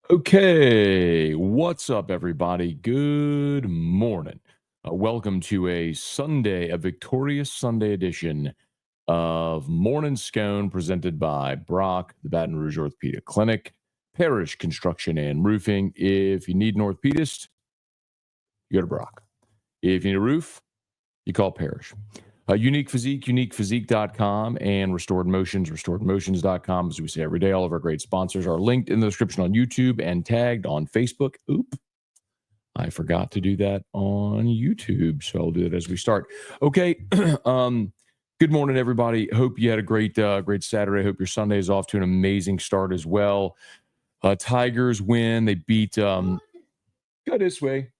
Okay, what's up, everybody? Good morning. Welcome to a victorious Sunday edition of Morning Scone presented by Brock, the Baton Rouge Orthopedic Clinic, Parish Construction and Roofing. If you need an orthopedist, you go to Brock. If you need a roof, you call Parish. Unique Physique, uniquephysique.com, and Restored Motions, restoredmotions.com. As we say every day, all of our great sponsors are linked in the description on YouTube and tagged on Facebook. Oop, I forgot to do that on YouTube, so I'll do it as we start. Okay, good morning, everybody. Hope you had a great Saturday. Hope your Sunday is off to an amazing start as well. Tigers win. They beat, go this way.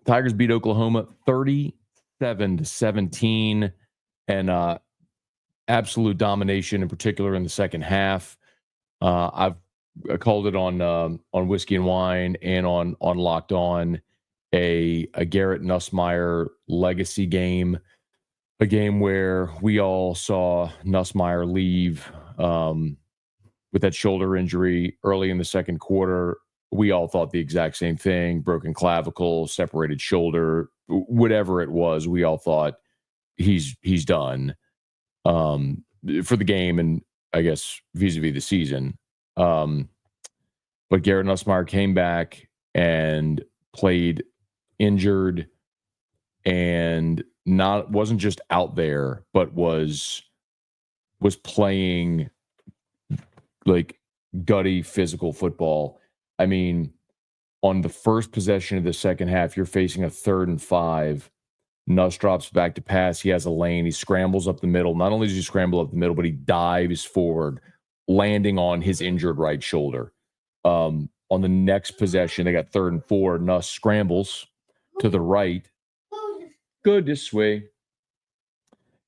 Tigers beat Oklahoma 37-17, and absolute domination, in particular in the second half. I've called it on Whiskey and Wine and on Locked On a Garrett Nussmeier legacy game, a game where we all saw Nussmeier leave with that shoulder injury early in the second quarter. We all thought the exact same thing: broken clavicle, separated shoulder, whatever it was. We all thought he's done for the game, and I guess vis-a-vis the season. But Garrett Nussmeier came back and played injured, and wasn't just out there, but was playing like gutty physical football. I mean, on the first possession of the second half, you're facing a 3rd and 5. Nuss drops back to pass. He has a lane. He scrambles up the middle. Not only does he scramble up the middle, but he dives forward, landing on his injured right shoulder. On the next possession, they got 3rd and 4. Nuss scrambles to the right. Good this way.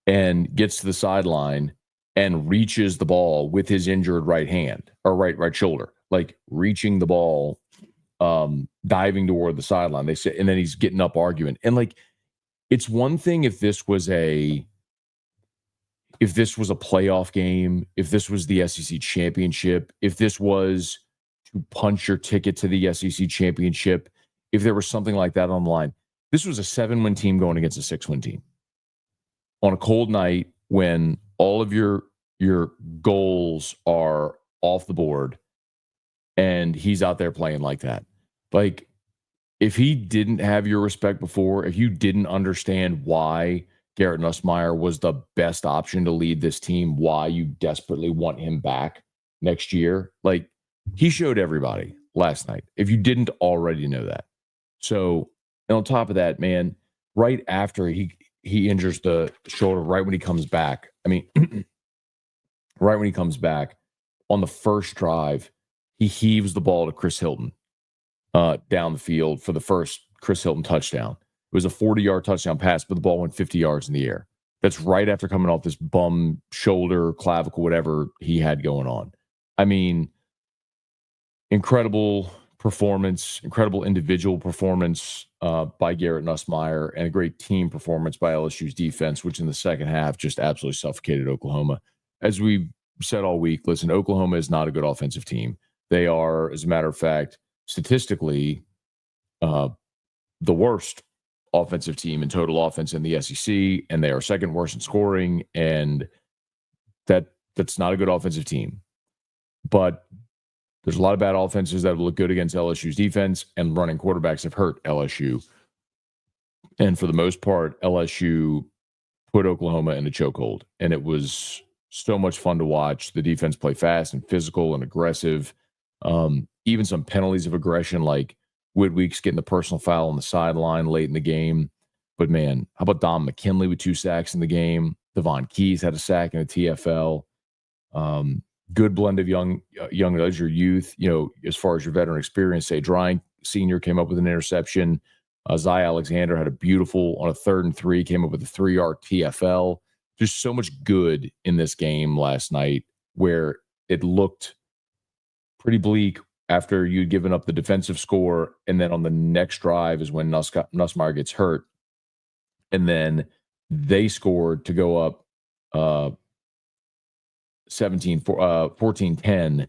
And gets to the sideline and reaches the ball with his injured right hand, or right shoulder, like reaching the ball, diving toward the sideline. They say, and then he's getting up arguing. And like, it's one thing if this was a playoff game, if this was the SEC championship, if this was to punch your ticket to the SEC championship, if there was something like that on the line. This was a 7-win team going against a 6-win team on a cold night when all of your goals are off the board, and he's out there playing like that. Like, if he didn't have your respect before, if you didn't understand why Garrett Nussmeier was the best option to lead this team, why you desperately want him back next year, like, he showed everybody last night, if you didn't already know that. So, and on top of that, man, right after he injures the shoulder, right when he comes back, I mean, right when he comes back, on the first drive, he heaves the ball to Chris Hilton down the field for the first Chris Hilton touchdown. It was a 40-yard touchdown pass, but the ball went 50 yards in the air. That's right after coming off this bum shoulder, clavicle, whatever he had going on. I mean, incredible performance, incredible individual performance by Garrett Nussmeier, and a great team performance by LSU's defense, which in the second half just absolutely suffocated Oklahoma. As we've said all week, listen, Oklahoma is not a good offensive team. They are, as a matter of fact, statistically, the worst offensive team in total offense in the SEC, and they are second worst in scoring, and that's not a good offensive team. But there's a lot of bad offenses that look good against LSU's defense, and running quarterbacks have hurt LSU. And for the most part, LSU put Oklahoma in a chokehold, and it was so much fun to watch. The defense play fast and physical and aggressive. Even some penalties of aggression, like Woodweeks getting the personal foul on the sideline late in the game. But man, how about Dom McKinley with 2 sacks in the game? Devon Keys had a sack in the TFL. Good blend of young as your youth, as far as your veteran experience. Say Drying Sr. came up with an interception. Zai Alexander had a beautiful on a 3rd and 3, came up with a 3-yard TFL. There's so much good in this game last night, where it looked pretty bleak after you'd given up the defensive score, and then on the next drive is when Nussmeier gets hurt, and then they scored to go up 14-10,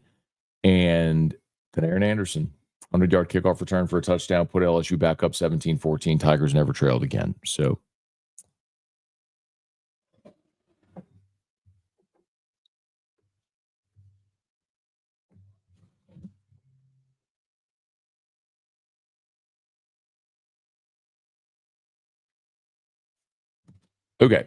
and Then Aaron Anderson, 100-yard kickoff return for a touchdown, put LSU back up 17-14. Tigers never trailed again. So, okay.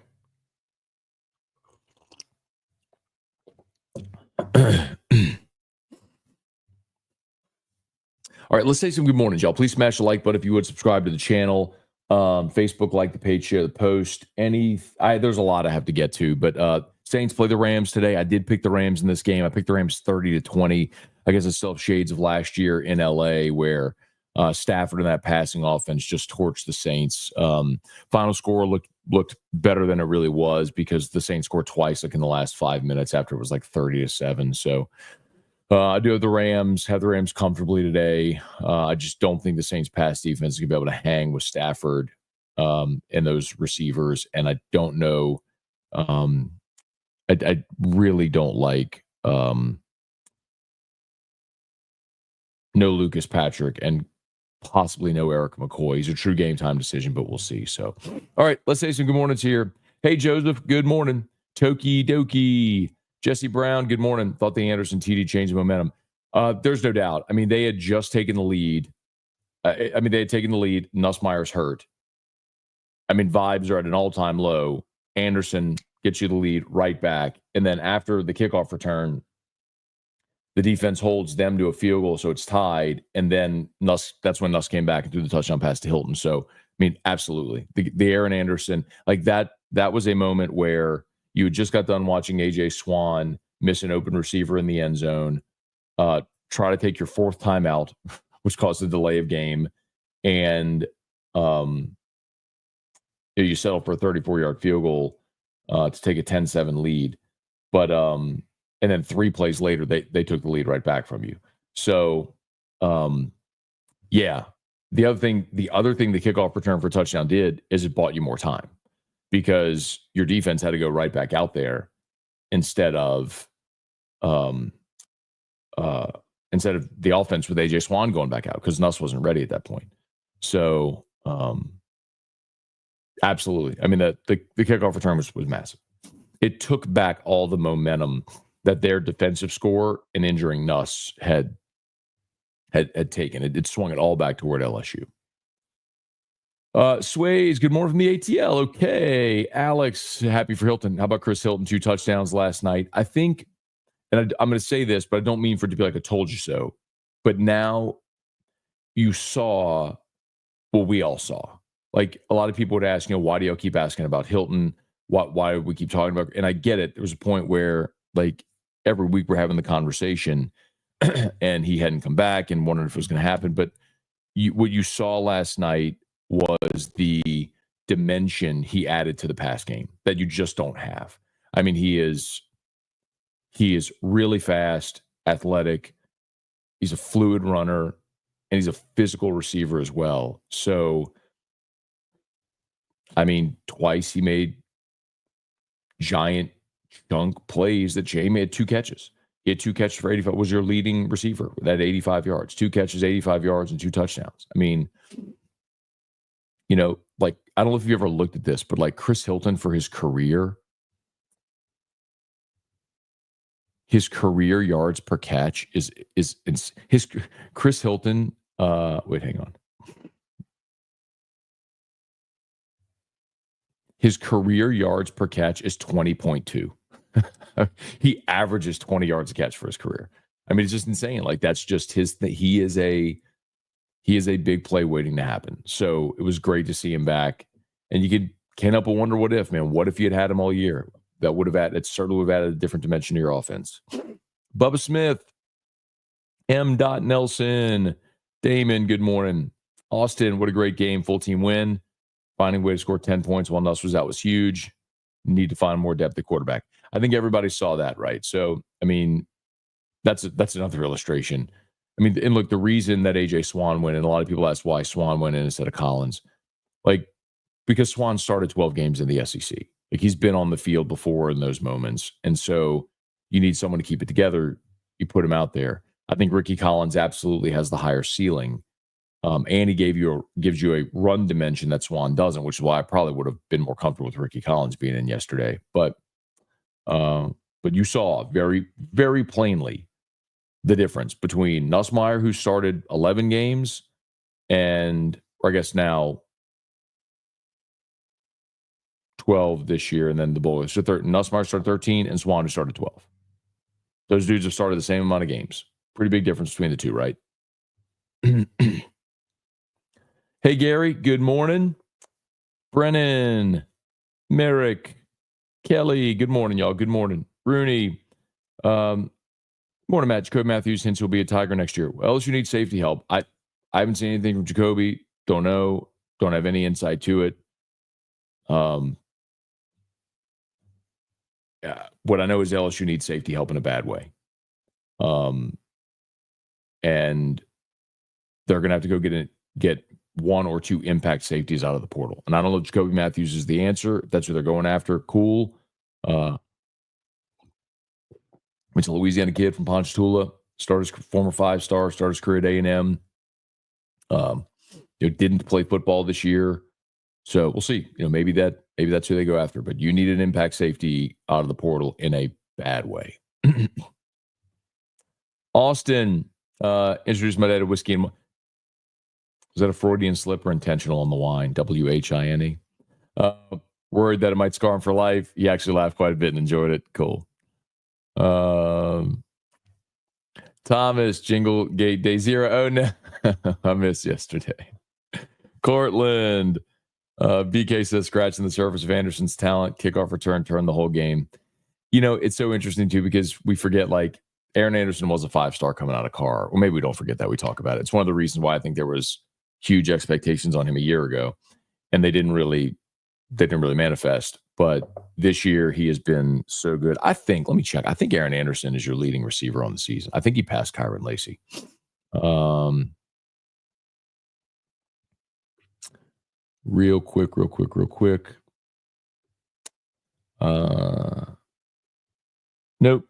All right, let's say some good mornings, y'all. Please smash the like button if you would. Subscribe to the channel. Facebook, like the page, share the post. There's a lot I have to get to, but Saints play the Rams today. I did pick the Rams in this game. I picked the Rams 30-20. I guess it's still shades of last year in LA where Stafford and that passing offense just torched the Saints. Final score looked better than it really was because the Saints scored twice like in the last 5 minutes after it was like 30-7. So I do have the Rams comfortably today. I just don't think the Saints pass defense is going to be able to hang with Stafford and those receivers. And I don't know. I really don't like no Lucas Patrick and possibly no Eric McCoy. He's a true game time decision, but we'll see. So, all right, let's say some good mornings here. Hey, Joseph, good morning. Toki Doki. Jesse Brown, good morning. Thought the Anderson TD changed the momentum. There's no doubt. I mean, they had just taken the lead. They had taken the lead. Nussmeier's hurt. I mean, vibes are at an all-time low. Anderson gets you the lead right back. And then after the kickoff return, the defense holds them to a field goal, so it's tied. And then that's when Nuss came back and threw the touchdown pass to Hilton. So, I mean, absolutely. The Aaron Anderson, like that was a moment where you had just got done watching A.J. Swan miss an open receiver in the end zone, try to take your fourth timeout, which caused a delay of game, and you settle for a 34-yard field goal to take a 10-7 lead. But and then 3 plays later, they took the lead right back from you. So, yeah. The other thing the kickoff return for a touchdown did is it bought you more time, because your defense had to go right back out there instead of the offense with A.J. Swan going back out because Nuss wasn't ready at that point. So, absolutely. I mean, the kickoff return was massive. It took back all the momentum that their defensive score and injuring Nuss had taken. It swung it all back toward LSU. Sways, good morning from the ATL. Okay. Alex, happy for Hilton. How about Chris Hilton? 2 touchdowns last night. I think, and I'm going to say this, but I don't mean for it to be like a told you so. But now you saw what we all saw. Like a lot of people would ask, why do y'all keep asking about Hilton? Why do we keep talking about? And I get it. There was a point where like every week we're having the conversation and he hadn't come back and wondering if it was going to happen. But what you saw last night was the dimension he added to the pass game that you just don't have. I mean, he is really fast, athletic. He's a fluid runner, and he's a physical receiver as well. So, I mean, twice he made giant chunk plays that Jamie had 2 catches. He had 2 catches for 85, was your leading receiver with that 85 yards, 2 catches, 85 yards, and 2 touchdowns. I mean, like, I don't know if you ever looked at this, but like Chris Hilton for his career yards per catch is his Chris Hilton. Wait, hang on. His career yards per catch is 20.2. He averages 20 yards a catch for his career. I mean, it's just insane. Like that's just his thing. He is a big play waiting to happen. So it was great to see him back. And you can't help but wonder what if, man. What if you had him all year? It certainly would have added a different dimension to your offense. Bubba Smith, M. Nelson, Damon, good morning. Austin, what a great game. Full team win. Finding a way to score 10 points while Nuss was out was huge. Need to find more depth at quarterback. I think everybody saw that, right? So, I mean, that's another illustration. I mean, and look, the reason that A.J. Swan went, and a lot of people ask why Swan went in instead of Collins, like, because Swan started 12 games in the SEC. Like, he's been on the field before in those moments. And so you need someone to keep it together. You put him out there. I think Ricky Collins absolutely has the higher ceiling. And he gives you a run dimension that Swan doesn't, which is why I probably would have been more comfortable with Ricky Collins being in yesterday. But you saw very, very plainly the difference between Nussmeier, who started 11 games, or I guess now 12 this year, and then the Bulls. So Nussmeier started 13, and Swan who started 12. Those dudes have started the same amount of games. Pretty big difference between the two, right? Hey, Gary, good morning. Brennan, Merrick, Kelly, good morning, y'all. Good morning. Rooney, morning, Matt. Jacoby Matthews hints he'll be a Tiger next year. LSU needs safety help. I haven't seen anything from Jacoby. Don't know. Don't have any insight to it. What I know is LSU needs safety help in a bad way. And they're going to have to go get one or two impact safeties out of the portal. And I don't know if Jacoby Matthews is the answer. If that's what they're going after, cool. It's a Louisiana kid from Ponchatoula, former 5-star, started his career at A&M. Didn't play football this year. So we'll see. Maybe that's who they go after. But you need an impact safety out of the portal in a bad way. Austin introduced my dad to whiskey and... Was that a Freudian slip or intentional on the wine? WHINE. Worried that it might scar him for life. He actually laughed quite a bit and enjoyed it. Cool. Thomas, Jingle Gate Day Zero. Oh, no. I missed yesterday. Cortland. BK says, scratching the surface of Anderson's talent. Kickoff return, turn the whole game. It's so interesting, too, because we forget, Aaron Anderson was a 5-star coming out of Carr. Well, maybe we don't forget that. We talk about it. It's one of the reasons why I think there was huge expectations on him a year ago, and they didn't really manifest. But this year he has been so good. Let me check. I think Aaron Anderson is your leading receiver on the season. I think he passed Kyron Lacey. Real quick. Nope.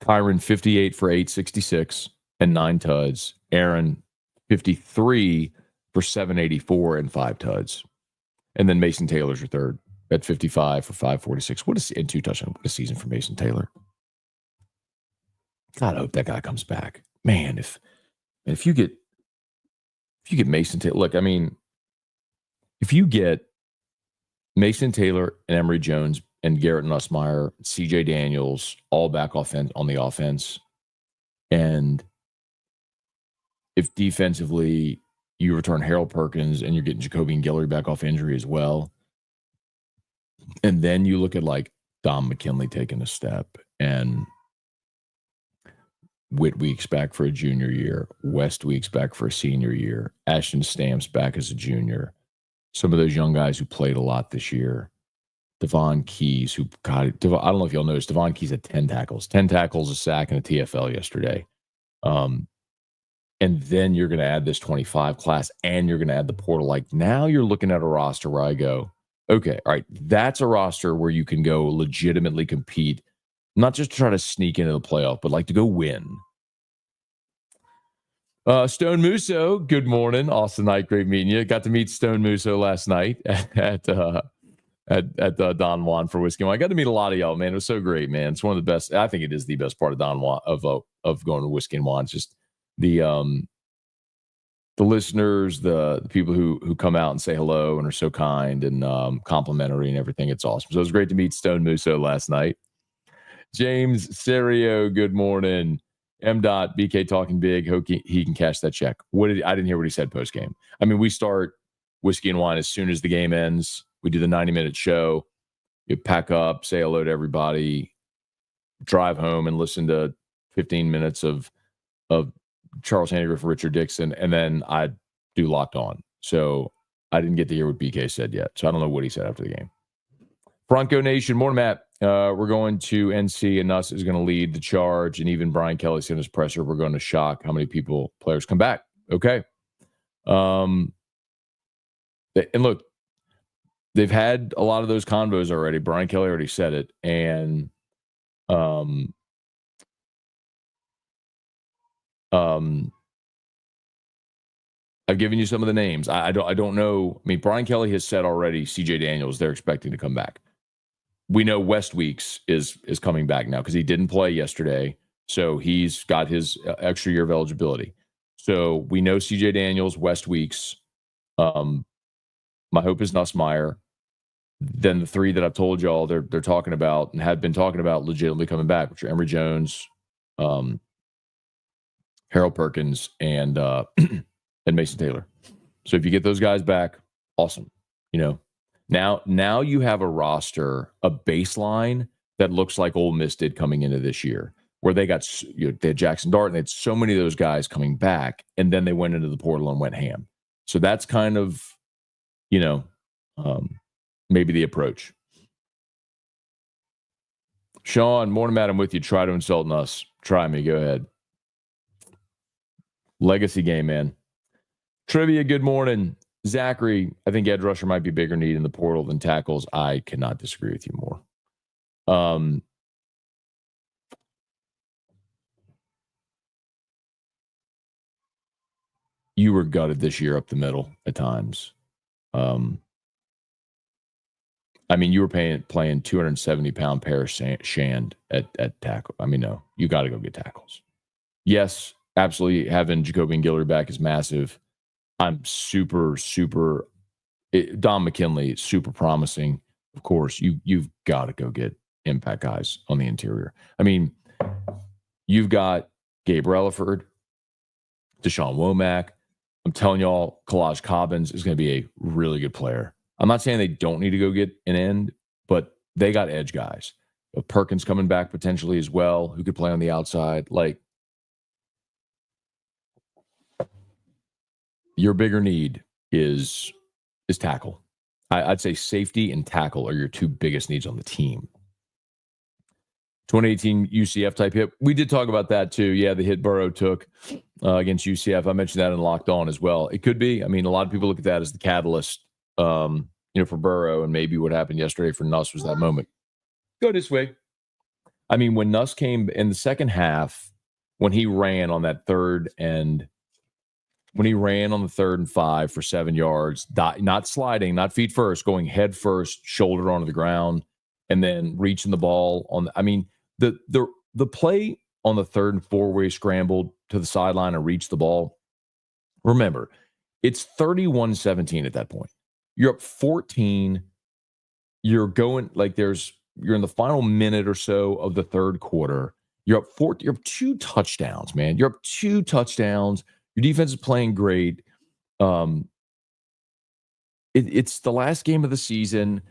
Kyron 58 for 866 and 9 tuds. Aaron 53 for 784 and 5 tuds. And then Mason Taylor's your third at 55 for 546. And 2 touchdowns. What a season for Mason Taylor. God, I hope that guy comes back. Man, if you get Mason Taylor, look, I mean, if you get Mason Taylor and Emory Jones and Garrett Nussmeier, CJ Daniels, all back on the offense, and if defensively you return Harold Perkins and you're getting Jacoby and Guillory back off injury as well, and then you look at Dom McKinley taking a step, and Witt we expect for a junior year, West we expect for a senior year, Ashton Stamps back as a junior, some of those young guys who played a lot this year, Devon Keys, I don't know if y'all noticed, Devon Keys had 10 tackles, a sack, and a TFL yesterday. And then you're going to add this 25 class, and you're going to add the portal. Now you're looking at a roster where I go, okay, all right, that's a roster where you can go legitimately compete, not just to try to sneak into the playoff, but to go win. Stone Musso, good morning. Austin Knight, great meeting you. Got to meet Stone Musso last night at Don Juan for Whiskey. I got to meet a lot of y'all, man. It was so great, man. It's one of the best. I think it is the best part of Don Juan of going to Whiskey and Juan. It's just the listeners, the people who come out and say hello and are so kind and complimentary and everything. It's awesome. So it was great to meet Stone Musso last night. James Serio, good morning. BK talking big. Hope he can cash that check. I didn't hear what he said post game. I mean, we start Whiskey and Wine as soon as the game ends. We do the 90-minute show. You pack up, say hello to everybody, drive home, and listen to 15 minutes of Charles Handgriff, Richard Dixon, and then I do Locked On. So I didn't get to hear what BK said yet. So I don't know what he said after the game. Bronco Nation, morning, Matt. We're going to NC, and Nuss is going to lead the charge, and even Brian Kelly said in his presser, we're going to shock how many players come back. Okay. And look, they've had a lot of those convos already. Brian Kelly already said it, and I've given you some of the names. I don't know. I mean, Brian Kelly has said already CJ Daniels, they're expecting to come back. We know West Weeks is coming back now because he didn't play yesterday. So he's got his extra year of eligibility. So we know CJ Daniels, West Weeks. My hope is Nussmeier. Then the three that I've told y'all they're talking about and have been talking about legitimately coming back, which are Emory Jones, Harold Perkins, and Mason Taylor. So if you get those guys back, awesome. Now you have a roster, a baseline that looks like Ole Miss did coming into this year, where they got they had Jackson Dart and they had so many of those guys coming back, and then they went into the portal and went ham. So that's kind of, maybe the approach. Sean, morning, Matt, I'm with you. Try to insult us. Try me. Go ahead. Legacy game, man. Trivia, good morning. Zachary, I think edge rusher might be bigger need in the portal than tackles. I cannot disagree with you more. You were gutted this year up the middle at times. I mean, you were playing 270-pound Paris Shand at tackle. I mean, no, you got to go get tackles. Yes, absolutely. Having Jacoby and Guillory back is massive. I'm super. Don McKinley, super promising. Of course, you've got to go get impact guys on the interior. I mean, you've got Gabe Relaford, Deshaun Womack. I'm telling y'all, Kalaj Cobbins is going to be a really good player. I'm not saying they don't need to go get an end, but they got edge guys. Perkins coming back potentially as well, who could play on the outside. Like, your bigger need is tackle. I'd say safety and tackle are your two biggest needs on the team. 2018 UCF type hit. We did talk about that too. Yeah, the hit Burrow took against UCF. I mentioned that in Locked On as well. It could be. I mean, a lot of people look at that as the catalyst, for Burrow, and maybe what happened yesterday for Nuss was that moment. Go this way. I mean, when Nuss came in the second half, when he ran on that third and 5 for 7 yards, not sliding, not feet first, going head first, shoulder onto the ground, and then reaching the ball on. I mean, the play on the 3rd and 4 where he scrambled to the sideline and reached the ball. Remember, it's 31-17 at that point. You're up 14. You're going you're in the final minute or so of the third quarter. You're up 4. You're up 2 touchdowns, man. You're up 2 touchdowns. Your defense is playing great. It's the last game of the season.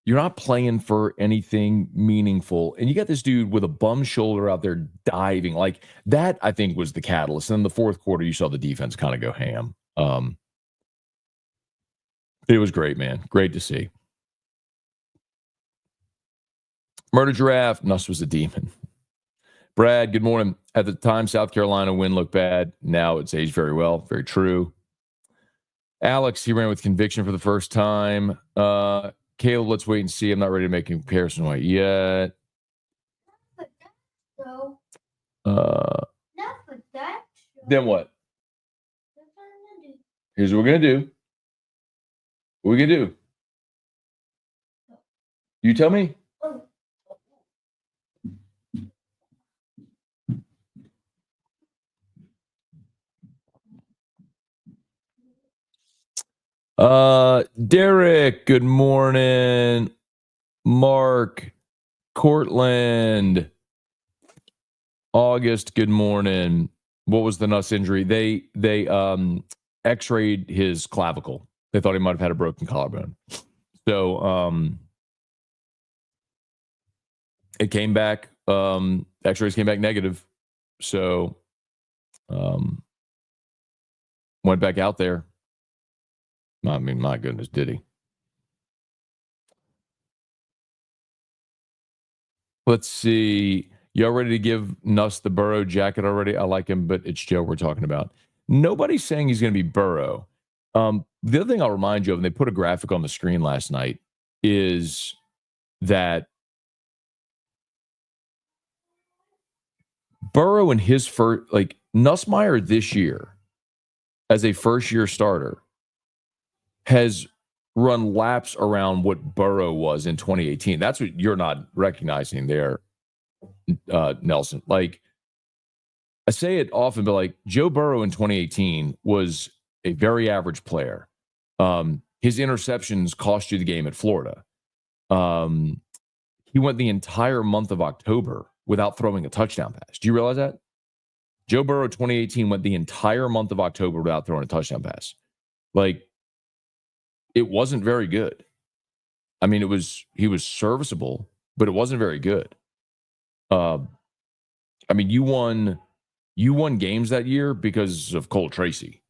You're not playing for anything meaningful. And you got this dude with a bum shoulder out there diving. Like, that, I think, was the catalyst. And in the fourth quarter, you saw the defense kind of go ham. It was great, man. Great to see. Murder Giraffe. Nuss was a demon. Brad, good morning. At the time, South Carolina win looked bad. Now it's aged very well. Very true. Alex, he ran with conviction for the first time. Caleb, let's wait and see. I'm not ready to make a comparison right yet. Then what? Here's what we're going to do. What are we going to do? You tell me. Derek, good morning. Mark, Cortland, August, good morning. What was the Nuss injury? They x-rayed his clavicle. They thought he might have had a broken collarbone. So it came back, x-rays came back negative. So went back out there. I mean, my goodness, did he? Let's see. Y'all ready to give Nuss the Burrow jacket already? I like him, but it's Joe we're talking about. Nobody's saying he's going to be Burrow. The other thing I'll remind you of, and they put a graphic on the screen last night, is that Burrow in his first, Nussmeier this year, as a first-year starter, has run laps around what Burrow was in 2018. That's what you're not recognizing there, Nelson. Like, I say it often, but like Joe Burrow in 2018 was a very average player. His interceptions cost you the game at Florida. He went the entire month of October without throwing a touchdown pass. Do you realize that? Joe Burrow 2018 went the entire month of October without throwing a touchdown pass. Like, it wasn't very good. I mean, he was serviceable, but it wasn't very good. I mean, you won games that year because of Cole Tracy.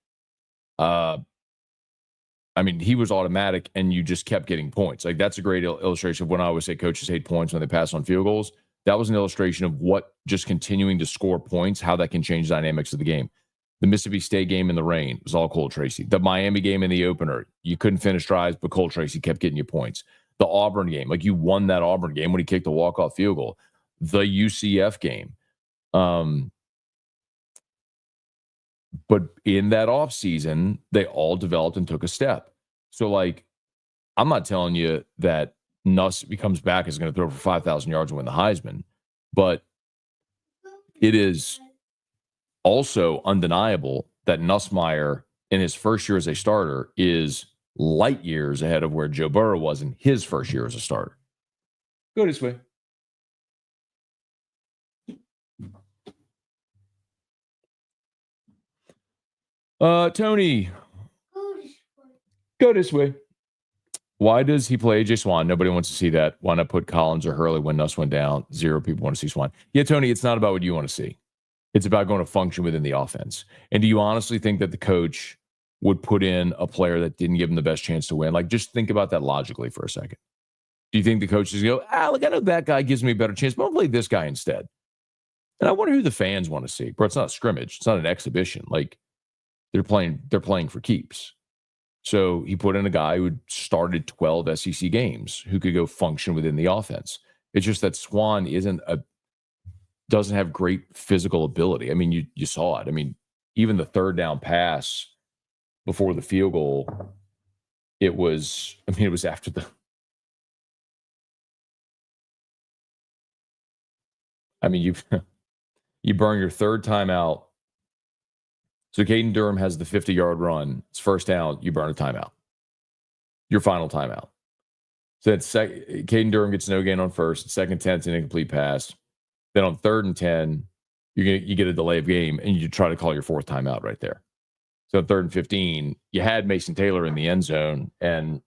I mean, he was automatic, and you just kept getting points. Like, that's a great illustration of when I always say coaches hate points when they pass on field goals. That was an illustration of what just continuing to score points, how that can change dynamics of the game. The Mississippi State game in the rain was all Cole Tracy. The Miami game in the opener, you couldn't finish drives, but Cole Tracy kept getting you points. The Auburn game, like you won that Auburn game when he kicked the walk-off field goal. The UCF game. But in that offseason, they all developed and took a step. So, like, I'm not telling you that Nuss comes back is going to throw for 5,000 yards and win the Heisman, but it is also undeniable that Nussmeier in his first year as a starter is light years ahead of where Joe Burrow was in his first year as a starter. Go this way. Tony, go this way. Why does he play AJ Swan? Nobody wants to see that. Why not put Collins or Hurley when Nuss went down? 0 people want to see Swan. Yeah, Tony, it's not about what you want to see. It's about going to function within the offense. And do you honestly think that the coach would put in a player that didn't give him the best chance to win? Like, just think about that logically for a second. Do you think the coach is going to go, look, I know that guy gives me a better chance, but I'll play this guy instead? And I wonder who the fans want to see. Bro, it's not a scrimmage. It's not an exhibition. Like, they're playing for keeps. So he put in a guy who started 12 SEC games who could go function within the offense. It's just that Swan doesn't have great physical ability. I mean, you saw it. I mean, even the third down pass before the field goal, it was after the. I mean, you burn your third timeout. So Caden Durham has the 50-yard run. It's first down. You burn a timeout. Your final timeout. So that's Caden Durham gets no gain on first. Second 10, it's an incomplete pass. Then on 3rd and 10, you get a delay of game, and you try to call your fourth timeout right there. So 3rd and 15, you had Mason Taylor in the end zone, and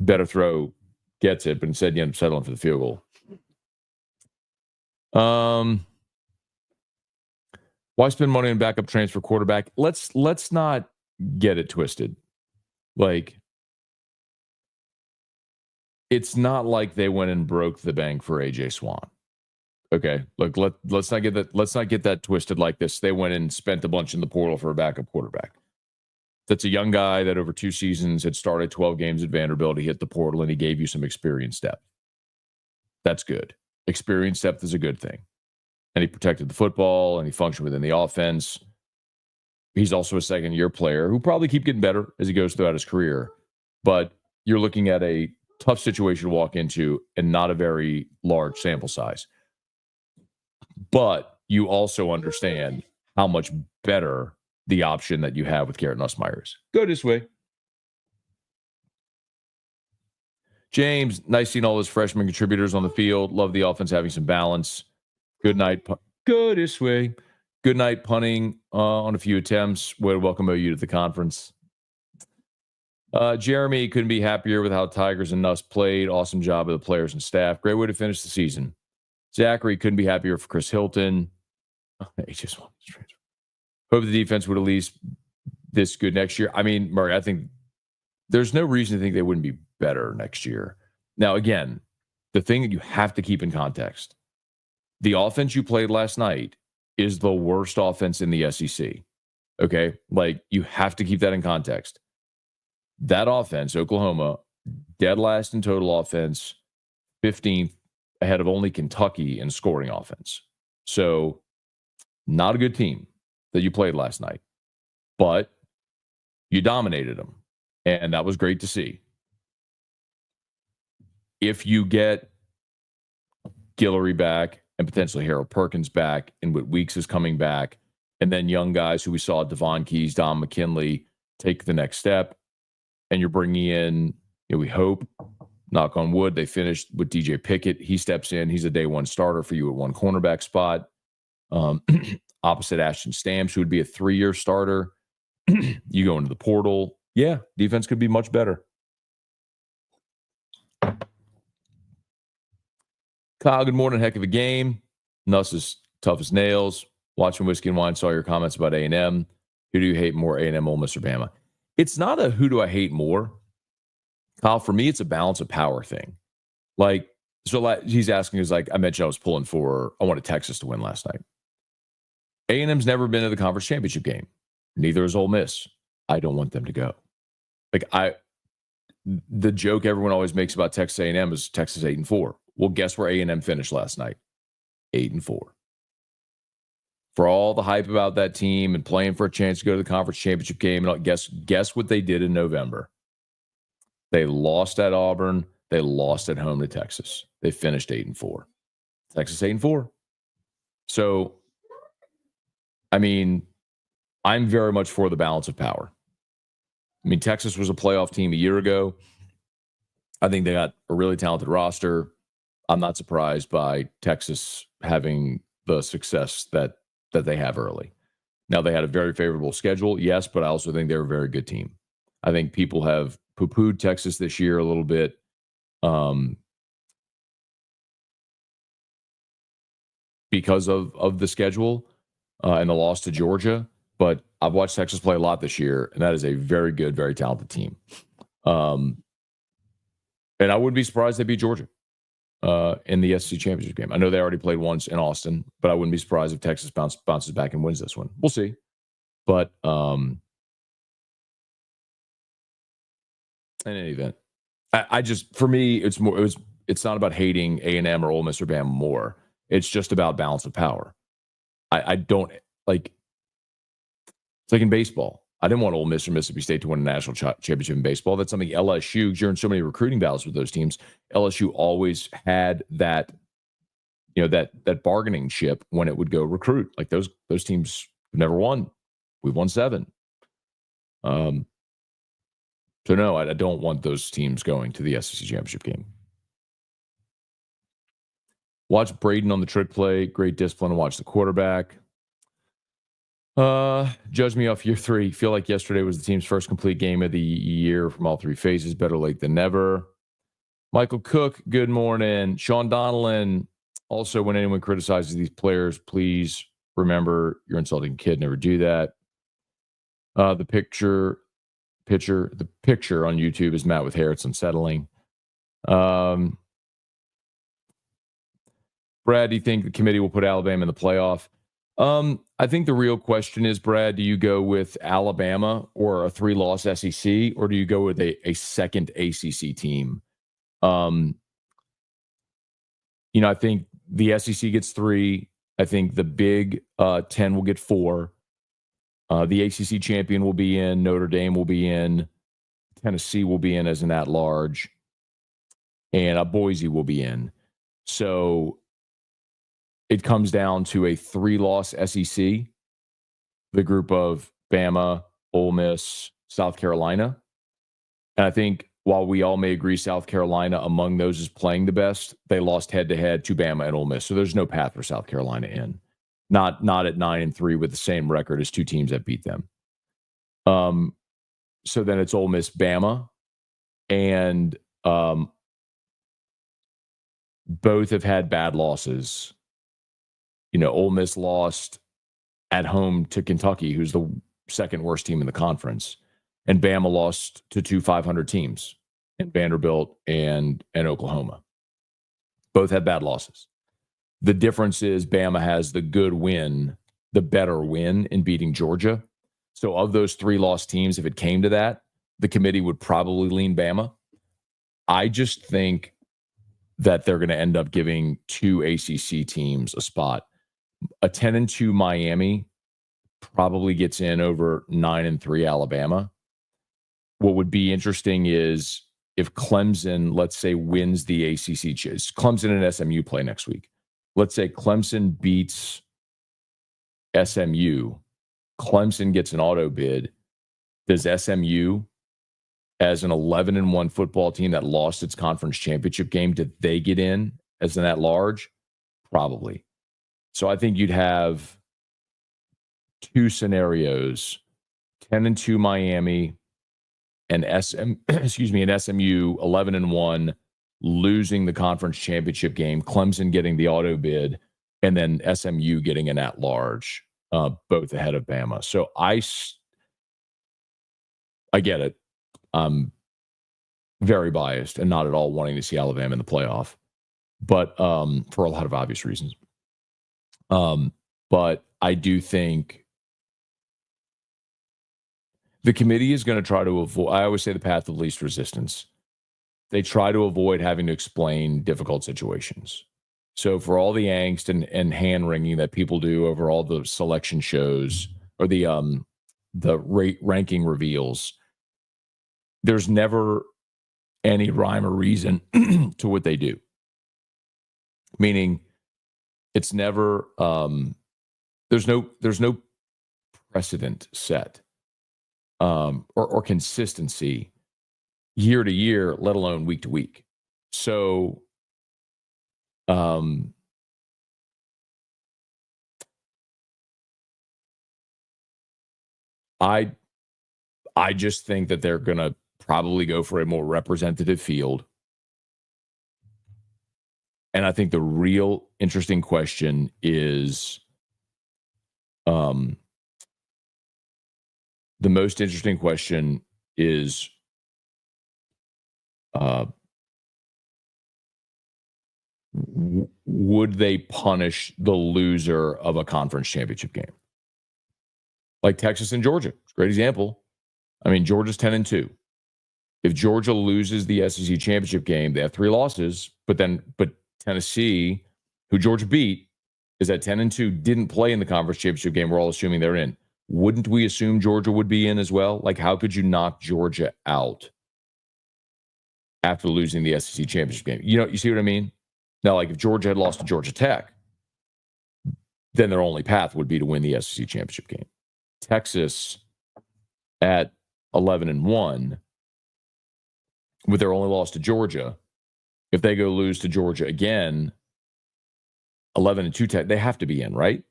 better throw gets it, but instead you end up settling for the field goal. Why spend money on backup transfer quarterback? Let's not get it twisted. Like, it's not like they went and broke the bank for AJ Swan. Okay, look, let's not get that twisted like this. They went and spent a bunch in the portal for a backup quarterback. That's a young guy that over 2 seasons had started 12 games at Vanderbilt. He hit the portal and he gave you some experience depth. That's good. Experience depth is a good thing. And he protected the football, and he functioned within the offense. He's also a second-year player who probably keep getting better as he goes throughout his career. But you're looking at a tough situation to walk into and not a very large sample size. But you also understand how much better the option that you have with Garrett Nussmeier is. Go this way. James, nice seeing all those freshman contributors on the field. Love the offense having some balance. Good night. Go this way. Good night punting on a few attempts. Way to welcome OU to the conference. Jeremy, couldn't be happier with how Tigers and Nuss played. Awesome job of the players and staff. Great way to finish the season. Zachary, couldn't be happier for Chris Hilton. He just won this transfer. Hope the defense would at least this good next year. I mean, Murray, I think there's no reason to think they wouldn't be better next year. Now, again, the thing that you have to keep in context, the offense you played last night is the worst offense in the SEC. Okay? Like, you have to keep that in context. That offense, Oklahoma, dead last in total offense, 15th, ahead of only Kentucky in scoring offense. So Not a good team that you played last night, but you dominated them, and that was great to see. If you get Guillory back and potentially Harold Perkins back, and Whit Weeks is coming back, and then young guys who we saw, Devon Keys, Don McKinley, take the next step, and you're bringing in, we hope, knock on wood, they finished with DJ Pickett. He steps in. He's a day one starter for you at one cornerback spot. Opposite Ashton Stamps, who would be a 3-year starter. You go into the portal. Yeah, defense could be much better. Kyle, good morning. Heck of a game. Nuss is tough as nails. Watching Whiskey and Wine, saw your comments about A&M. Who do you hate more, A&M, Ole Miss, or Bama? It's not a who do I hate more. Kyle, for me, it's a balance of power thing. He's asking, is like, I mentioned I was pulling for, I wanted Texas to win last night. A&M's never been to the conference championship game. Neither is Ole Miss. I don't want them to go. The joke everyone always makes about Texas A&M is Texas 8-4. Well, guess where A&M finished last night? 8-4. For all the hype about that team and playing for a chance to go to the conference championship game, and guess what they did in November? They lost at Auburn. They lost at home to Texas. They finished 8-4. Texas 8-4. So, I mean, I'm very much for the balance of power. I mean, Texas was a playoff team a year ago. I think they got a really talented roster. I'm not surprised by Texas having the success that they have early. Now, they had a very favorable schedule, yes, but I also think they're a very good team. I think people have poo-pooed Texas this year a little bit. Because of the schedule and the loss to Georgia. But I've watched Texas play a lot this year, and that is a very good, very talented team. And I wouldn't be surprised they beat Georgia in the SEC championship game. I know they already played once in Austin, but I wouldn't be surprised if Texas bounces back and wins this one. We'll see. But in any event, I just, for me, it's not about hating A&M or Ole Miss or Bama more. It's just about balance of power. I don't like. It's like in baseball. I didn't want Ole Miss or Mississippi State to win a national championship in baseball. That's something LSU, you're in so many recruiting battles with those teams. LSU always had that, that bargaining chip when it would go recruit. Like those teams never won. We won 7. So no, I don't want those teams going to the SEC championship game. Watch Braden on the trick play. Great discipline to watch the quarterback. Judge me off year 3. Feel like yesterday was the team's first complete game of the year from all 3 phases. Better late than never. Michael Cook, good morning. Sean Donnellan. Also, when anyone criticizes these players, please remember you're insulting a kid. Never do that. The picture on YouTube is Matt with hair. It's unsettling. Brad, do you think the committee will put Alabama in the playoff? I think the real question is, Brad, do you go with Alabama or a 3-loss SEC, or do you go with a second ACC team? I think the SEC gets 3. I think the Big 10 will get 4. The ACC champion will be in. Notre Dame will be in. Tennessee will be in as an at-large. And Boise will be in. So it comes down to a 3-loss SEC, the group of Bama, Ole Miss, South Carolina. And I think while we all may agree South Carolina among those is playing the best, they lost head-to-head to Bama and Ole Miss. So there's no path for South Carolina in. Not at 9-3 with the same record as 2 teams that beat them. So then it's Ole Miss, Bama, and both have had bad losses. Ole Miss lost at home to Kentucky, who's the second worst team in the conference, and Bama lost to 2 500 teams in Vanderbilt and Oklahoma. Both had bad losses. The difference is Bama has the good win, the better win in beating Georgia. So of those 3-loss teams, if it came to that, the committee would probably lean Bama. I just think that they're going to end up giving 2 ACC teams a spot. A 10-2 Miami probably gets in over 9-3 Alabama. What would be interesting is if Clemson, let's say, wins the ACC. Clemson and SMU play next week. Let's say Clemson beats SMU. Clemson gets an auto bid. Does SMU, as an 11-1 football team that lost its conference championship game, did they get in as an at-large? Probably. So I think you'd have two scenarios: 10-2 Miami and SMU 11-1 losing the conference championship game, Clemson getting the auto bid, and then SMU getting an at-large, both ahead of Bama. So I get it. I'm very biased and not at all wanting to see Alabama in the playoff, but for a lot of obvious reasons. But I do think the committee is going to try to avoid, I always say, the path of least resistance. They try to avoid having to explain difficult situations. So for all the angst and hand-wringing that people do over all the selection shows or the ranking reveals, there's never any rhyme or reason to what they do. Meaning, it's never there's no precedent set or consistency year to year, let alone week to week. So I just think that they're going to probably go for a more representative field. And I think the real interesting question is the most interesting question is would they punish the loser of a conference championship game? Like Texas and Georgia. It's a great example. I mean, Georgia's 10-2. If Georgia loses the SEC championship game, they have 3 losses, but Tennessee, who Georgia beat, is at 10-2, didn't play in the conference championship game. We're all assuming they're in. Wouldn't we assume Georgia would be in as well? Like, how could you knock Georgia out after losing the SEC championship game? You see what I mean? Now, like if Georgia had lost to Georgia Tech, then their only path would be to win the SEC championship game. Texas at 11-1, with their only loss to Georgia, if they go lose to Georgia again, 11-2 Tech, they have to be in, right?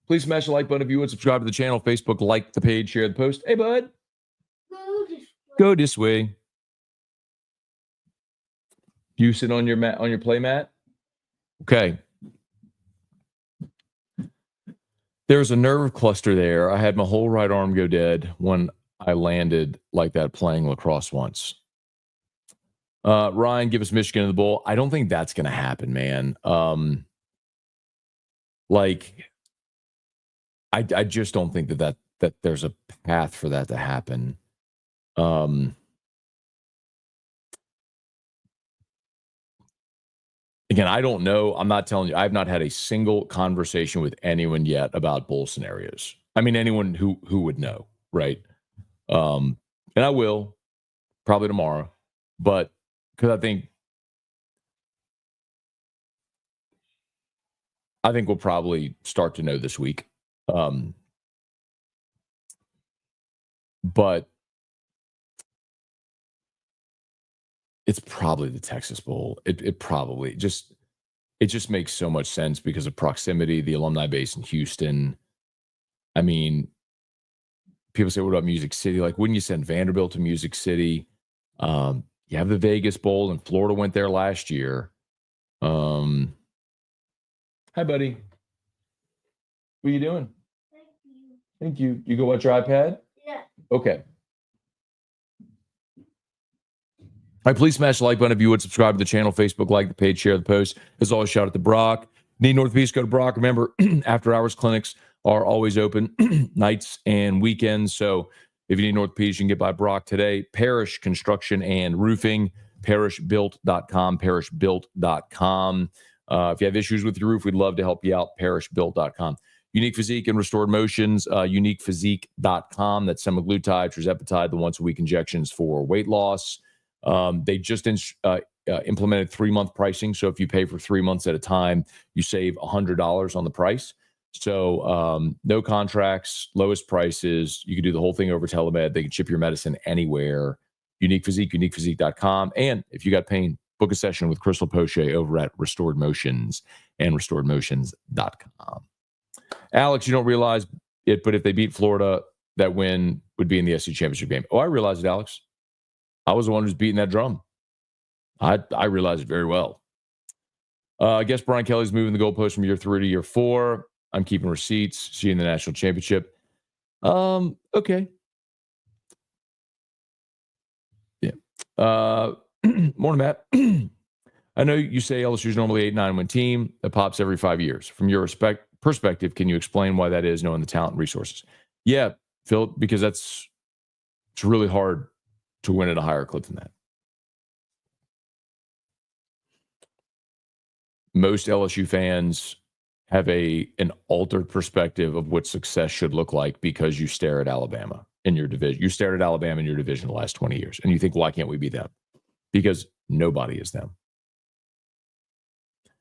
Please smash the like button if you would. Subscribe to the channel, Facebook, like the page, share the post. Hey, bud. Go this way. You sit on your mat, on your play mat. Okay. There's a nerve cluster there. I had my whole right arm go dead when I landed like that playing lacrosse once. Ryan, give us Michigan in the bowl. I don't think that's going to happen, man. I just don't think that there's a path for that to happen. Again, I don't know. I'm not telling you. I've not had a single conversation with anyone yet about bowl scenarios. I mean, anyone who would know, right? And I will probably tomorrow, but because I think we'll probably start to know this week. But it's probably the Texas Bowl. It probably just makes so much sense because of proximity, the alumni base in Houston. I mean, people say, what about Music City? Like, wouldn't you send Vanderbilt to Music City? You have the Vegas Bowl, and Florida went there last year. Hi, buddy. What are you doing? Thank you. You go watch your iPad? Yeah. Okay. All right, please smash the like button if you would. Subscribe to the channel, Facebook, like the page, share the post. As always, shout out to Brock. Need Northeast, go to Brock. Remember, after-hours clinics are always open nights and weekends. So if you need Northeast, you can get by Brock today. Parish Construction and Roofing. parishbuilt.com, parishbuilt.com. If you have issues with your roof, we'd love to help you out, parishbuilt.com. Unique Physique and Restored Motions, uniquephysique.com. That's semaglutide, tirzepatide, the once-a-week injections for weight loss. They just implemented 3-month pricing. So if you pay for 3 months at a time, you save $100 on the price. So no contracts, lowest prices. You can do the whole thing over telemed. They can ship your medicine anywhere. Unique Physique, uniquephysique.com. And if you got pain, book a session with Crystal Poche over at Restored Motions and restoredmotions.com. Alex, you don't realize it, but if they beat Florida, that win would be in the SEC championship game. Oh, I realize it, Alex. I was the one who's beating that drum. I realize it very well. I guess Brian Kelly's moving the goalpost from year 3 to year 4. I'm keeping receipts. See you in the national championship. Okay. Yeah. Morning, Matt. I know you say LSU is normally 8-9 win team that pops every 5 years. From your perspective, can you explain why that is, knowing the talent and resources? Yeah, Phil, because it's really hard to win at a higher clip than that. Most LSU fans have an altered perspective of what success should look like because you stare at Alabama in your division. You stared at Alabama in your division the last 20 years, and you think, why can't we be them? Because nobody is them.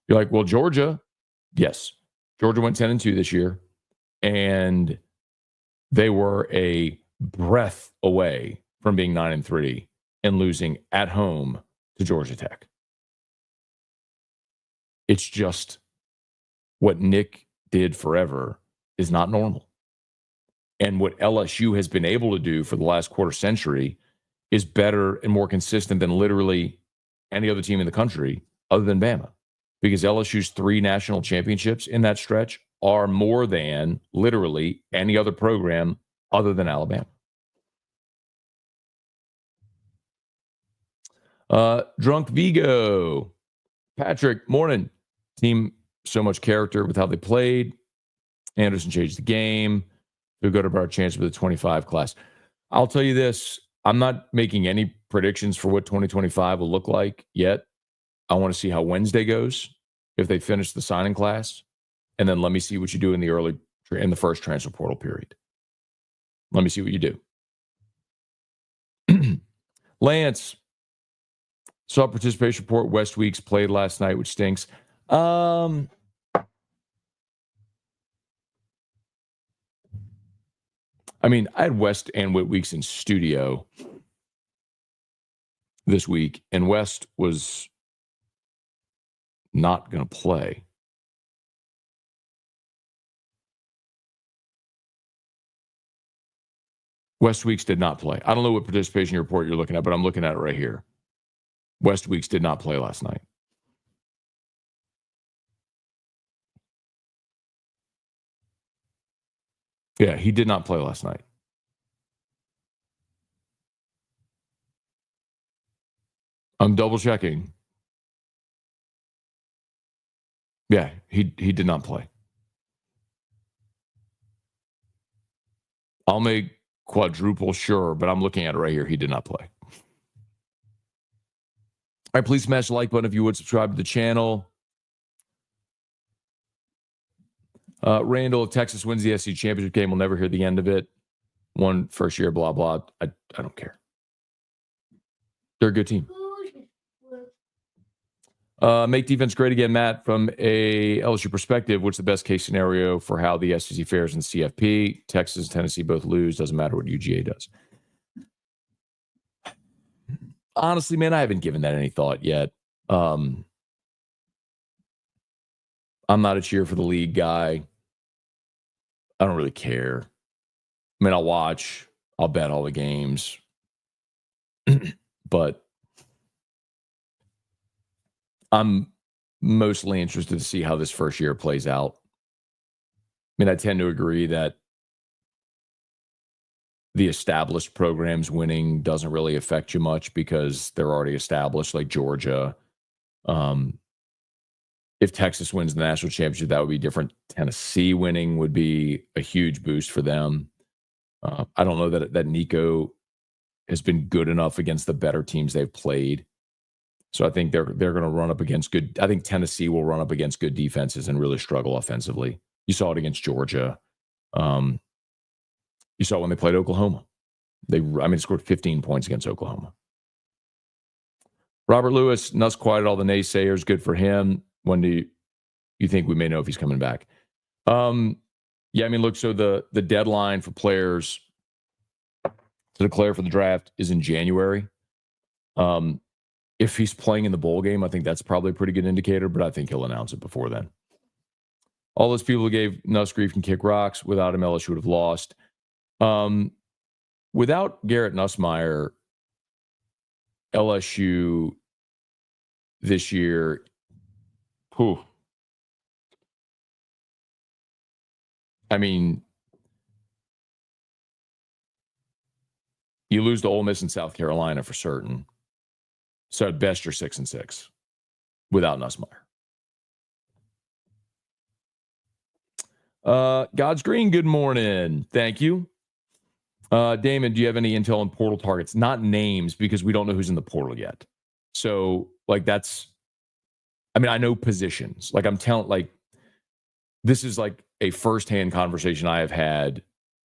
You're like, well, Georgia, yes. Georgia went 10-2 this year, and they were a breath away from being 9-3 and losing at home to Georgia Tech. It's just what Nick did forever is not normal. And what LSU has been able to do for the last quarter century is better and more consistent than literally any other team in the country other than Bama. Because LSU's 3 national championships in that stretch are more than literally any other program other than Alabama. Drunk Vigo. Patrick, morning. Team, so much character with how they played. Anderson changed the game. We'll go to our chance with the 25 class. I'll tell you this. I'm not making any predictions for what 2025 will look like yet. I want to see how Wednesday goes, if they finish the signing class, and then let me see what you do in the first transfer portal period. Let me see what you do. Lance, saw participation report. West Weeks played last night, which stinks. I mean, I had West and Whit Weeks in studio this week, and West was not going to play. West Weeks did not play. I don't know what participation report you're looking at, but I'm looking at it right here. West Weeks did not play last night. Yeah, he did not play last night. I'm double checking. Yeah, he did not play. I'll make quadruple sure, but I'm looking at it right here. He did not play. All right, please smash the like button if you would. Subscribe to the channel. Randall, if Texas wins the SEC championship game, we'll never hear the end of it. One first year, blah, blah. I don't care. They're a good team. Make defense great again, Matt. From a LSU perspective, what's the best case scenario for how the SEC fares in CFP? Texas and Tennessee both lose. Doesn't matter what UGA does. Honestly, man, I haven't given that any thought yet. I'm not a cheer for the league guy. I don't really care. I mean, I'll watch. I'll bet all the games. But I'm mostly interested to see how this first year plays out. I mean, I tend to agree that the established programs winning doesn't really affect you much because they're already established, like Georgia. If Texas wins the national championship, that would be different. Tennessee winning would be a huge boost for them. I don't know that Nico has been good enough against the better teams they've played So I think they're going to run up against good. I think Tennessee will run up against good defenses and really struggle offensively. You saw it against Georgia. You saw when they played Oklahoma. They scored 15 points against Oklahoma. Robert Lewis, Nuss quieted all the naysayers. Good for him. When do you think we may know if he's coming back? Look, so the deadline for players to declare for the draft is in January. If he's playing in the bowl game, I think that's probably a pretty good indicator, but I think he'll announce it before then. All those people who gave Nuss grief can kick rocks. Without him, LSU would have lost. Without Garrett Nussmeier, LSU this year, you lose to Ole Miss and South Carolina for certain. So at best, you're 6-6 without Nussmeier. God's Green, good morning. Thank you. Damon, do you have any intel on portal targets? Not names, because we don't know who's in the portal yet. So, I know positions. This is like a firsthand conversation I have had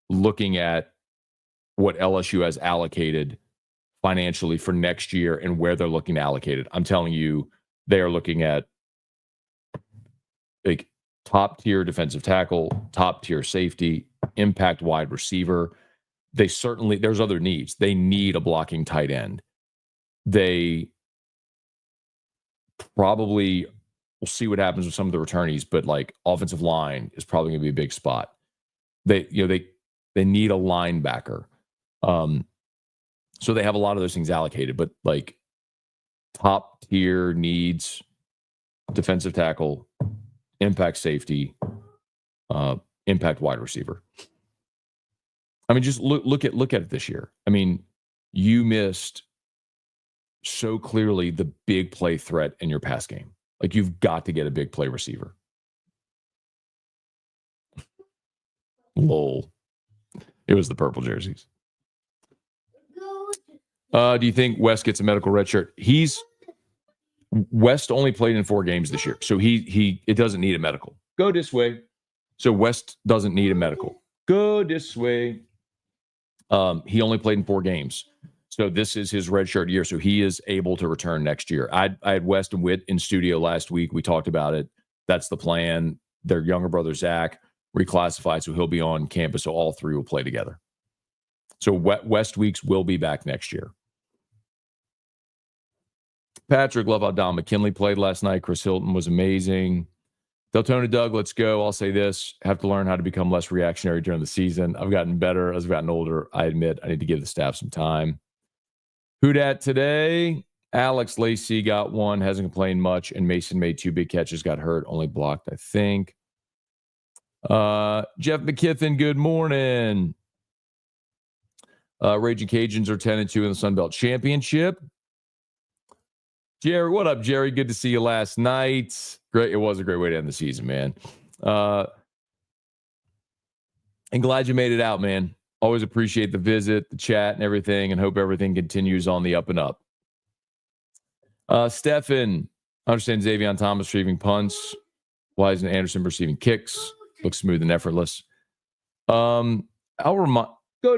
looking at what LSU has allocated financially for next year and where they're looking to allocate it. I'm telling you, they are looking at top tier defensive tackle, top tier safety, impact wide receiver. There's other needs. They need a blocking tight end. They probably will see what happens with some of the returnees, but offensive line is probably going to be a big spot. They need a linebacker. So they have a lot of those things allocated, but top tier needs, defensive tackle, impact safety, impact wide receiver. Just look at it this year. You missed so clearly the big play threat in your pass game. You've got to get a big play receiver. Lol. It was the purple jerseys. Do you think West gets a medical red shirt? West only played in 4 games this year, so it doesn't need a medical. Go this way. So West doesn't need a medical. Go this way. He only played in 4 games, so this is his red shirt year. So he is able to return next year. I had West and Witt in studio last week. We talked about it. That's the plan. Their younger brother Zach reclassified, so he'll be on campus. So all 3 will play together. So West Weeks will be back next year. Patrick, love how Don McKinley played last night. Chris Hilton was amazing. Deltona Doug, let's go. I'll say this. Have to learn how to become less reactionary during the season. I've gotten better as I've gotten older. I admit I need to give the staff some time. Who dat today? Alex Lacey got 1, hasn't complained much, and Mason made 2 big catches, got hurt, only blocked, I think. Jeff McKithen, good morning. Raging Cajuns are 10-2 in the Sun Belt Championship. Jerry, what up, Jerry? Good to see you last night. Great. It was a great way to end the season, man. And glad you made it out, man. Always appreciate the visit, the chat, and everything, and hope everything continues on the up and up. Stefan, I understand Xavier Thomas receiving punts. Why isn't Anderson receiving kicks? Looks smooth and effortless. Go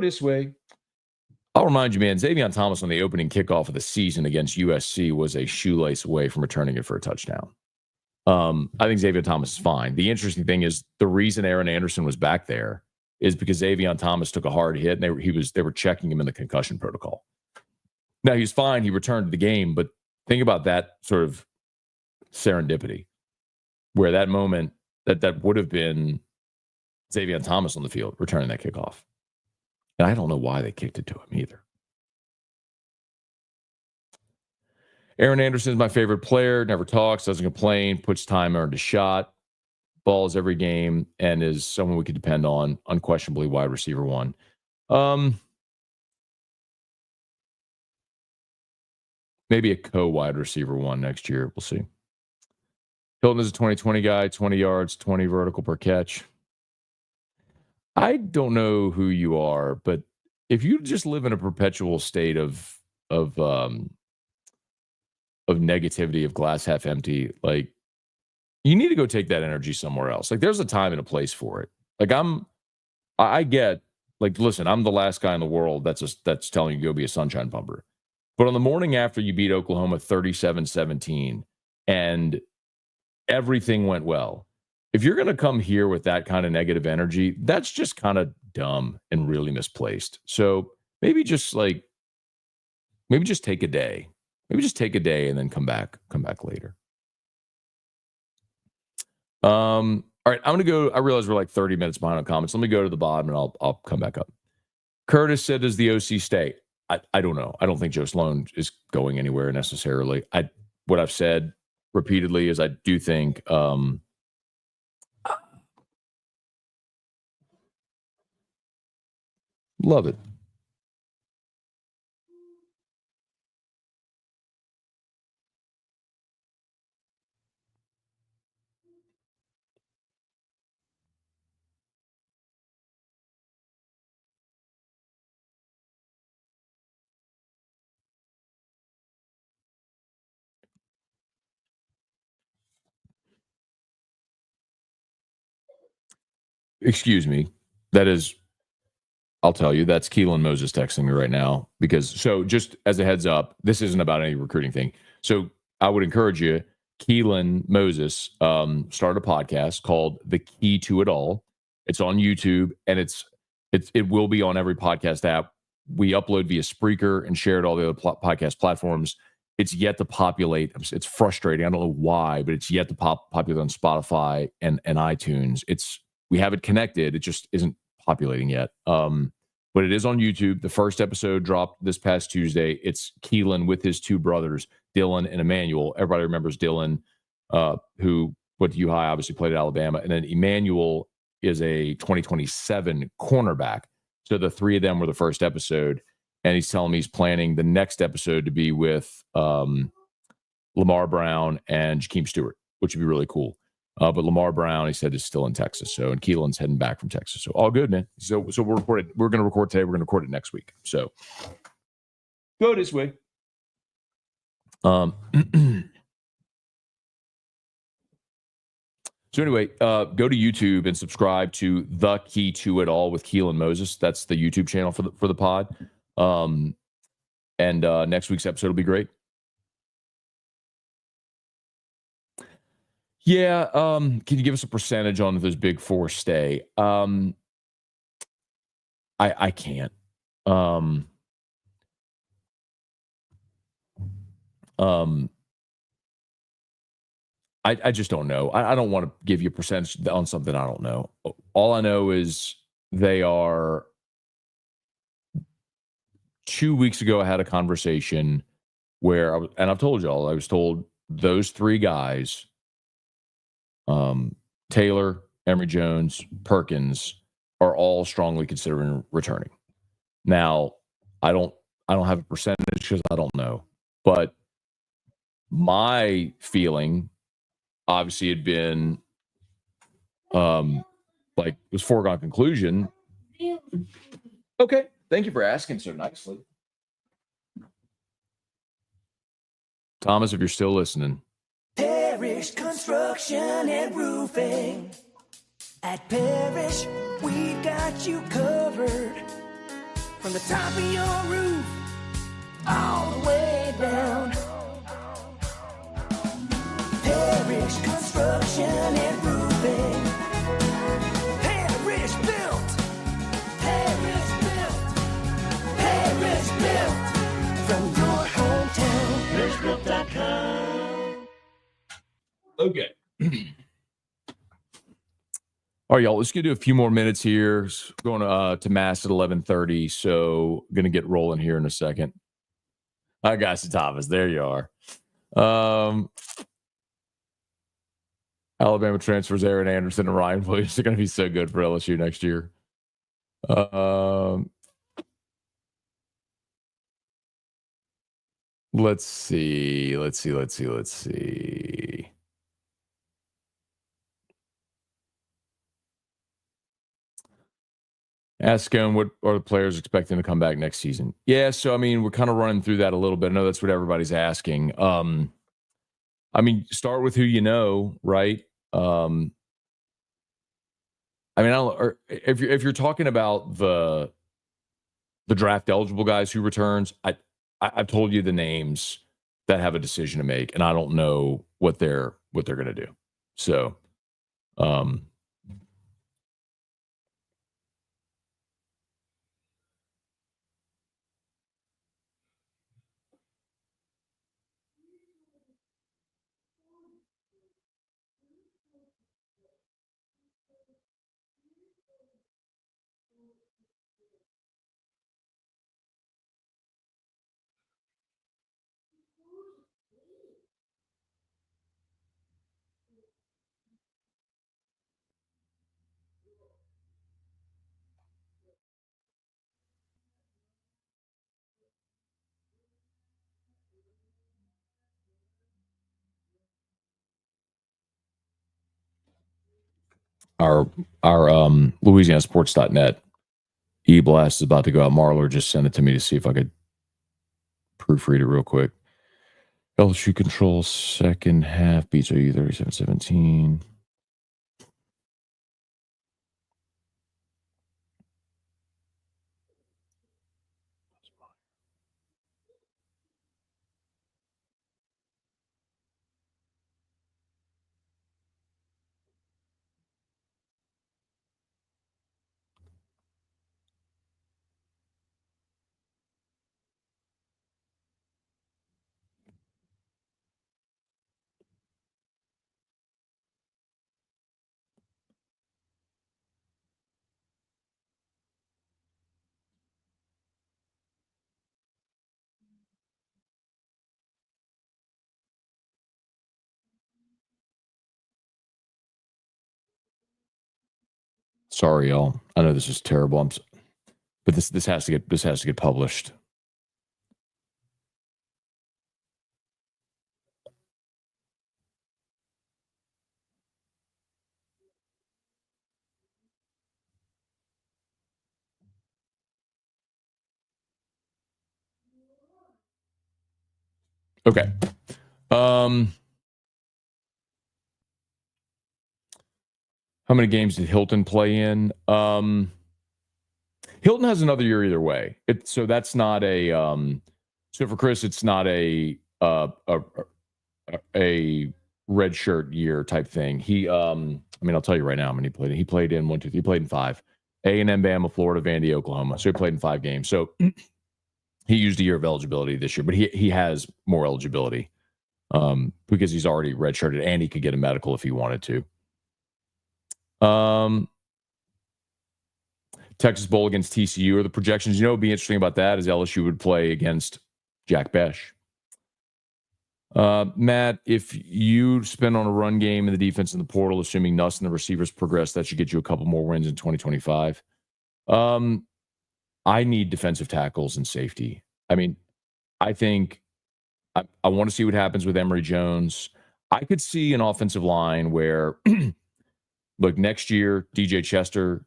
this way. I'll remind you, man, Xavier Thomas on the opening kickoff of the season against USC was a shoelace away from returning it for a touchdown. I think Xavier Thomas is fine. The interesting thing is the reason Aaron Anderson was back there is because Xavier Thomas took a hard hit and they were checking him in the concussion protocol. Now he's fine. He returned to the game, but think about that sort of serendipity where that moment that would have been Xavier Thomas on the field returning that kickoff. And I don't know why they kicked it to him either. Aaron Anderson is my favorite player. Never talks, doesn't complain, puts time, earned a shot, balls every game, and is someone we could depend on. Unquestionably wide receiver 1. Maybe a co-wide receiver 1 next year. We'll see. Hilton is a 20-20 guy, 20 yards, 20 vertical per catch. I don't know who you are, but if you just live in a perpetual state of negativity, of glass half empty, like, you need to go take that energy somewhere else. Like, there's a time and a place for it. Like, I get, like, listen, I'm the last guy in the world that's telling you to go be a sunshine pumper. But on the morning after you beat Oklahoma 37-17 and everything went well, if you're going to come here with that kind of negative energy, that's just kind of dumb and really misplaced. So maybe just take a day. Maybe just take a day and then come back later. All right, I'm gonna go. I realize we're like 30 minutes behind on comments. Let me go to the bottom and I'll come back up. Curtis said, "Does the OC stay?" I don't know. I don't think Joe Sloan is going anywhere necessarily. What I've said repeatedly is I do think love it. Excuse me. That is, I'll tell you, that's Keelan Moses texting me right now so just as a heads up, this isn't about any recruiting thing. So I would encourage you, Keelan Moses started a podcast called The Key to It All. It's on YouTube and it will be on every podcast app. We upload via Spreaker and share it all the other podcast platforms. It's yet to populate. It's frustrating. I don't know why, but it's yet to populate on Spotify and iTunes. We have it connected. It just isn't populating yet. But it is on YouTube. The first episode dropped this past Tuesday. It's Keelan with his two brothers, Dylan and Emmanuel. Everybody remembers Dylan, who went to U High, obviously played at Alabama. And then Emmanuel is a 2027 cornerback. So the three of them were the first episode. And he's telling me he's planning the next episode to be with Lamar Brown and Jakeem Stewart, which would be really cool. But Lamar Brown, he said, is still in Texas. So, and Keelan's heading back from Texas. So all good, man. So we're going to record today. We're going to record it next week. So go this way. So anyway, go to YouTube and subscribe to The Key to It All with Keelan Moses. That's the YouTube channel for the pod. And next week's episode will be great. Yeah. Can you give us a percentage on those big four stay? I can't. I just don't know. I don't want to give you a percentage on something I don't know. All I know is they are. 2 weeks ago, I had a conversation where and I've told y'all, I was told those three guys, Taylor, Emory Jones, Perkins, are all strongly considering returning. Now, I don't have a percentage because I don't know, but my feeling obviously had been like it was foregone conclusion. Okay, thank you for asking so nicely, Thomas, if you're still listening. Parish Construction and Roofing. At Parish, we got you covered. From the top of your roof, all the way down. Parish Construction and Roofing. Parish built. Parish built. Parish built. From your hometown. ParishBuilt.com. Okay. All right, y'all. Let's get to a few more minutes here. Going to mass at 11:30, so going to get rolling here in a second. I got you, Thomas. There you are. Alabama transfers Aaron Anderson and Ryan Williams are going to be so good for LSU next year. Let's see. Ask Scone, what are the players expecting to come back next season? Yeah, so I mean, we're kind of running through that a little bit. I know that's what everybody's asking. I mean, start with who you know, right? I mean, if you're talking about the draft eligible guys who returns, I've told you the names that have a decision to make, and I don't know what they're going to do. So, our LouisianaSports.net e-blast is about to go out. Marler just sent it to me to see if I could proofread it real quick. LSU controls second half, beats OU 37-17. Sorry, y'all. I know this is terrible. But this has to get published. Okay. How many games did Hilton play in? Hilton has another year either way. So that's not a so for Chris, it's not a red shirt year type thing. He I mean, I'll tell you right now how many he played. He played in 1, 2, 3, he played in 5. A&M, Bama, Florida, Vandy, Oklahoma. So he played in 5 games. So he used a year of eligibility this year, but he has more eligibility because he's already redshirted and he could get a medical if he wanted to. Texas Bowl against TCU are the projections. You know what would be interesting about that is LSU would play against Jack Besh. Matt, if you spend on a run game in the defense in the portal, assuming Nuss and the receivers progress, that should get you a couple more wins in 2025. I need defensive tackles and safety. I mean, I think I want to see what happens with Emory Jones. I could see an offensive line where, look, next year, DJ Chester.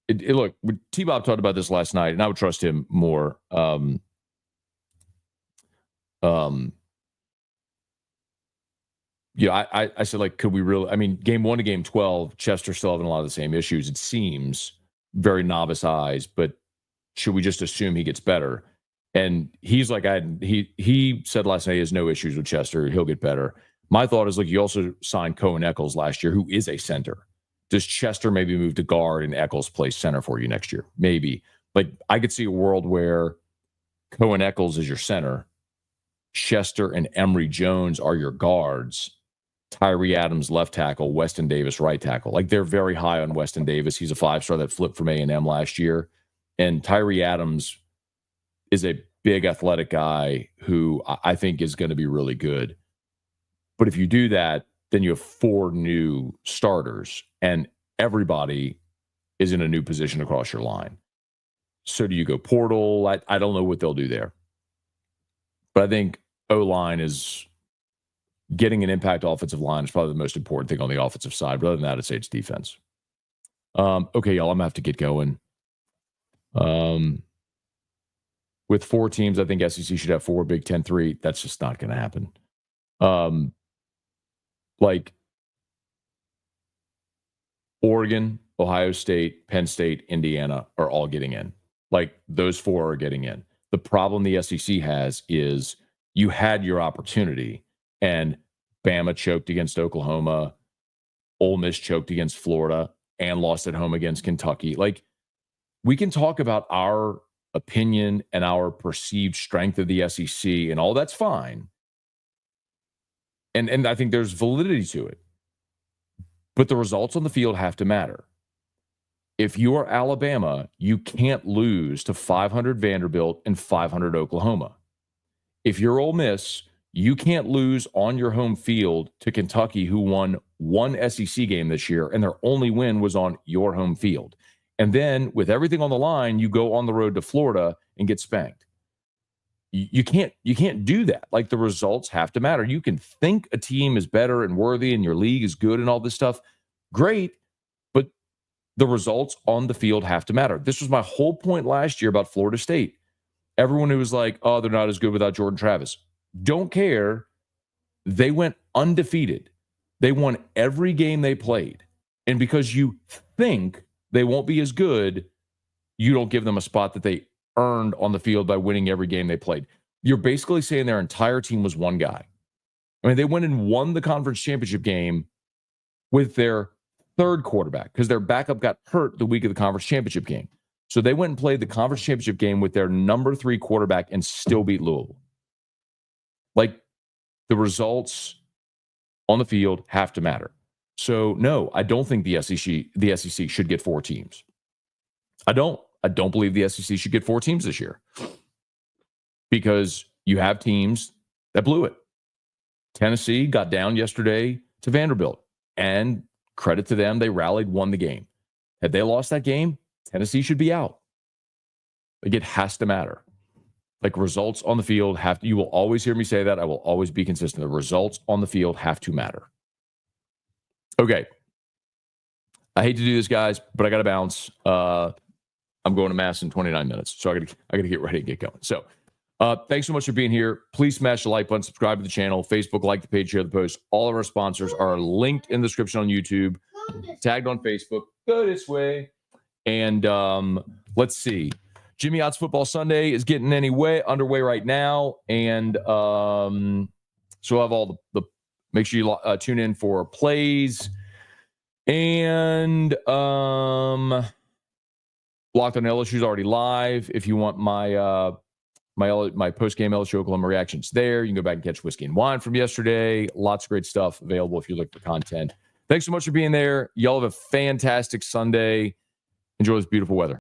Look, T-Bob talked about this last night, and I would trust him more. Yeah, I said, like, could we really? I mean, game 1 to game 12, Chester still having a lot of the same issues. It seems very novice eyes, but should we just assume he gets better? And he's like, he said last night he has no issues with Chester. He'll get better. My thought is, like, you also signed Cohen Eccles last year, who is a center. Does Chester maybe move to guard and Eccles play center for you next year? Maybe. Like, I could see a world where Cohen Eccles is your center, Chester and Emory Jones are your guards, Tyree Adams left tackle, Weston Davis right tackle. Like, they're very high on Weston Davis. He's a 5-star that flipped from A&M last year. And Tyree Adams is a big athletic guy who I think is going to be really good. But if you do that, then you have 4 new starters and everybody is in a new position across your line. So do you go portal? I don't know what they'll do there. But I think O-line is getting an impact offensive line is probably the most important thing on the offensive side. But other than that, I'd say it's defense. Okay, y'all, I'm going to have to get going. With 4 teams, I think SEC should have 4, Big Ten 3. That's just not going to happen. Like Oregon, Ohio State, Penn State, Indiana are all getting in. Like those 4 are getting in. The problem the SEC has is you had your opportunity and Bama choked against Oklahoma, Ole Miss choked against Florida, and lost at home against Kentucky. Like we can talk about our opinion and our perceived strength of the SEC and all that's fine. And I think there's validity to it. But the results on the field have to matter. If you are Alabama, you can't lose to 500 Vanderbilt and 500 Oklahoma. If you're Ole Miss, you can't lose on your home field to Kentucky, who won 1 SEC game this year, and their only win was on your home field. And then with everything on the line, you go on the road to Florida and get spanked. You can't do that. Like the results have to matter. You can think a team is better and worthy and your league is good and all this stuff. Great. But the results on the field have to matter. This was my whole point last year about Florida State. Everyone who was like, oh, they're not as good without Jordan Travis. Don't care. They went undefeated. They won every game they played. And because you think they won't be as good, you don't give them a spot that they earned on the field by winning every game they played. You're basically saying their entire team was one guy. I mean, they went and won the conference championship game with their 3rd quarterback because their backup got hurt the week of the conference championship game. So they went and played the conference championship game with their number 3 quarterback and still beat Louisville. Like the results on the field have to matter. So no, I don't think the SEC should get 4 teams. I don't believe the SEC should get 4 teams this year because you have teams that blew it. Tennessee got down yesterday to Vanderbilt, and credit to them, they rallied, won the game. Had they lost that game, Tennessee should be out. Like it has to matter. Like results on the field have to, you will always hear me say that. I will always be consistent. The results on the field have to matter. Okay. I hate to do this, guys, but I got to bounce. I'm going to Mass in 29 minutes, so I got to get ready and get going. So thanks so much for being here. Please smash the like button, subscribe to the channel, Facebook, like the page, share the post. All of our sponsors are linked in the description on YouTube, tagged on Facebook. Go this way. And let's see. Jimmy Ott's Football Sunday is getting underway right now. And so we'll have all the make sure you tune in for plays. And Locked on LSU is already live. If you want my my post-game LSU Oklahoma reactions there, you can go back and catch Whiskey and Wine from yesterday. Lots of great stuff available if you look for content. Thanks so much for being there. Y'all have a fantastic Sunday. Enjoy this beautiful weather.